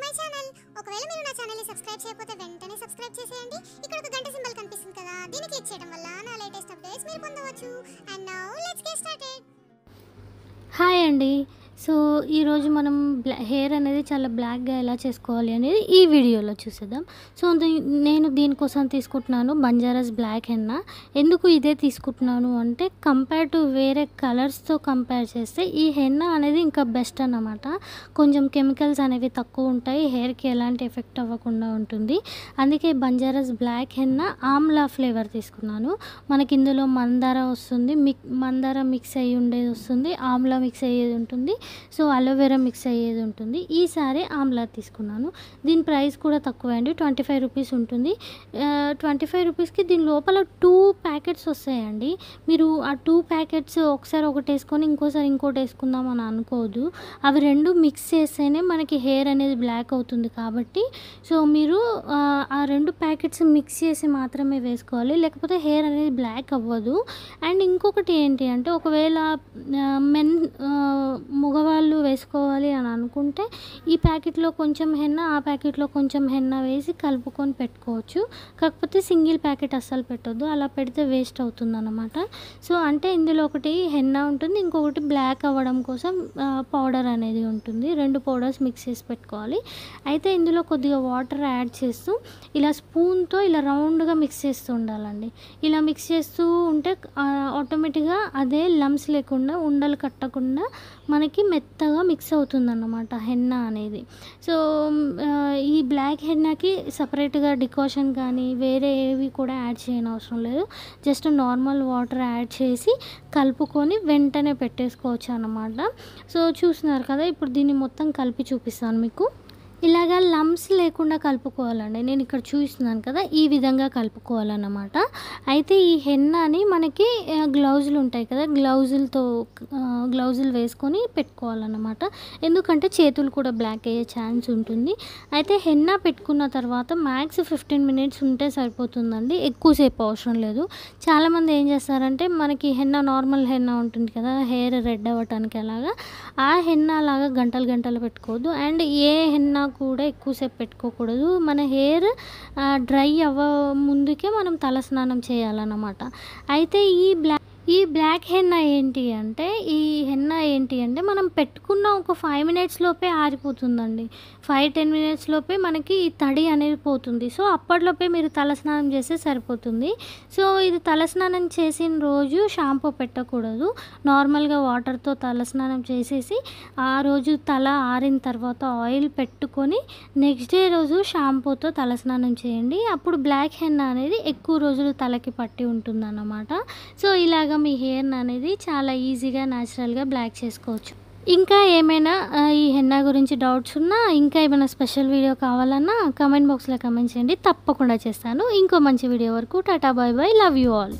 My channel. ఒకవేళ మీరు నా ఛానల్ ని సబ్స్క్రైబ్ చేయకపోతే వెంటనే సబ్స్క్రైబ్ చేసేయండి. ఇక్కడ ఒక గంట సింబల్ కనిపిస్తుంది కదా, దీన్ని క్లిక్ చేయడం వల్ల నా లేటెస్ట్ అప్డేట్స్ మీరు పొందవచ్చు. And now let's get started. Hi అండి. సో ఈరోజు మనం హెయిర్ అనేది చాలా బ్లాక్గా ఎలా చేసుకోవాలి అనేది ఈ వీడియోలో చూసేద్దాం. సో నేను దీనికోసం తీసుకుంటున్నాను బంజారాస్ బ్లాక్ హెన్నా. ఎందుకు ఇదే తీసుకుంటున్నాను అంటే కంపేర్ టు వేరే కలర్స్తో కంపేర్ చేస్తే ఈ హెన్నా అనేది ఇంకా బెస్ట్ అన్నమాట. కొంచెం కెమికల్స్ అనేవి తక్కువ ఉంటాయి, హెయిర్కి ఎలాంటి ఎఫెక్ట్ అవ్వకుండా ఉంటుంది. అందుకే బంజారాస్ బ్లాక్ హెన్నా ఆమ్లా ఫ్లేవర్ తీసుకున్నాను. మనకి ఇందులో మందార వస్తుంది, మందార మిక్స్ అయ్యి ఉండేది వస్తుంది, ఆమ్లా మిక్స్ అయ్యేది ఉంటుంది, సో అలోవెరా మిక్స్ అయ్యేది ఉంటుంది. ఈసారి ఆమ్లా తీసుకున్నాను. దీని ప్రైస్ కూడా తక్కువ అండి, 25 రూపీస్ ఉంటుంది. 25 రూపీస్కి దీని లోపల 2 ప్యాకెట్స్ వస్తాయండి. మీరు ఆ 2 ప్యాకెట్స్ ఒకసారి ఒకటి వేసుకొని ఇంకోసారి ఇంకోటి వేసుకుందాం అని అనుకోవద్దు. అవి రెండు మిక్స్ చేస్తేనే మనకి హెయిర్ అనేది బ్లాక్ అవుతుంది. కాబట్టి సో మీరు ఆ 2 ప్యాకెట్స్ మిక్స్ చేసి మాత్రమే వేసుకోవాలి, లేకపోతే హెయిర్ అనేది బ్లాక్ అవ్వదు. అండ్ ఇంకొకటి ఏంటి అంటే ఒకవేళ మగవాళ్ళు వేసుకోవాలి అని అనుకుంటే ఈ ప్యాకెట్లో కొంచెం హెన్నా, ఆ ప్యాకెట్లో కొంచెం హెన్నా వేసి కలుపుకొని పెట్టుకోవచ్చు. కాకపోతే సింగిల్ ప్యాకెట్ అస్సలు పెట్టొద్దు, అలా పెడితే వేస్ట్ అవుతుంది అన్నమాట. సో అంటే ఇందులో ఒకటి హెన్నా ఉంటుంది, ఇంకొకటి బ్లాక్ అవ్వడం కోసం పౌడర్ అనేది ఉంటుంది. 2 పౌడర్స్ మిక్స్ చేసి పెట్టుకోవాలి. అయితే ఇందులో కొద్దిగా వాటర్ యాడ్ చేస్తూ ఇలా స్పూన్తో ఇలా రౌండ్గా మిక్స్ చేస్తూ ఉండాలండి. ఇలా మిక్స్ చేస్తూ ఉంటే ఆటోమేటిక్గా అదే లమ్స్ లేకుండా, ఉండలు కట్టకుండా మనకి మెత్తగా మిక్స్ అవుతుందన్నమాట హెన్నా అనేది. సో ఈ బ్లాక్ హెన్నాకి సపరేట్గా డికాషన్ కానీ వేరే ఏవి కూడా యాడ్ చేయని అవసరం లేదు. జస్ట్ నార్మల్ వాటర్ యాడ్ చేసి కలుపుకొని వెంటనే పెట్టేసుకోవచ్చు అన్నమాట. సో చూస్తున్నారు కదా, ఇప్పుడు దీన్ని మొత్తం కలిపి చూపిస్తాను మీకు. ఇలాగా లమ్స్ లేకుండా కలుపుకోవాలండి. నేను ఇక్కడ చూస్తున్నాను కదా, ఈ విధంగా కలుపుకోవాలన్నమాట. అయితే ఈ హెన్నాని మనకి గ్లౌజులు ఉంటాయి కదా, గ్లౌజులు వేసుకొని పెట్టుకోవాలన్నమాట. ఎందుకంటే చేతులు కూడా బ్లాక్ అయ్యే ఛాన్స్ ఉంటుంది. అయితే హెన్నా పెట్టుకున్న తర్వాత మ్యాక్స్ 15 మినిట్స్ ఉంటే సరిపోతుందండి, ఎక్కువసేపు అవసరం లేదు. చాలామంది ఏం చేస్తారంటే మనకి హెన్నా, నార్మల్ హెన్నా ఉంటుంది కదా హెయిర్ రెడ్ అవ్వటానికి, అలాగా ఆ హెన్నా లాగా గంటలు పెట్టుకోవద్దు. అండ్ ఏ హెన్నా కూడా ఎక్కువసేపు పెట్టుకోకూడదు. మన హెయిర్ డ్రై అవ్వ ముందుకే మనం తలస్నానం చేయాలన్నమాట. అయితే ఈ బ్లాక్ హెన్నా ఏంటి అంటే మనం పెట్టుకున్న ఒక 5 మినిట్స్ లోపే ఆరిపోతుందండి. 5-10 మినిట్స్ లోపే మనకి ఈ తడి అనేది పోతుంది. సో అప్పటిలోపే మీరు తలస్నానం చేస్తే సరిపోతుంది. సో ఇది తలస్నానం చేసిన రోజు షాంపూ పెట్టకూడదు. నార్మల్గా వాటర్తో తలస్నానం చేసేసి ఆ రోజు తల ఆరిన తర్వాత ఆయిల్ పెట్టుకొని నెక్స్ట్ డే రోజు షాంపూతో తలస్నానం చేయండి. అప్పుడు బ్లాక్ హెన్నా అనేది ఎక్కువ రోజులు తలకి పట్టి ఉంటుందన్నమాట. సో ఇలాగ మీ హెయిర్ అనేది చాలా ఈజీగా న్యాచురల్గా బ్లాక్ చేసుకోవచ్చు. ఇంకా ఏమైనా ఈ హెన్నా గురించి డౌట్స్ ఉన్నా, ఇంకా ఏమైనా స్పెషల్ వీడియో కావాలన్నా కామెంట్ బాక్స్లో కామెంట్ చేయండి, తప్పకుండా చేస్తాను. ఇంకో మంచి వీడియో వరకు టాటా, bye bye, love you all.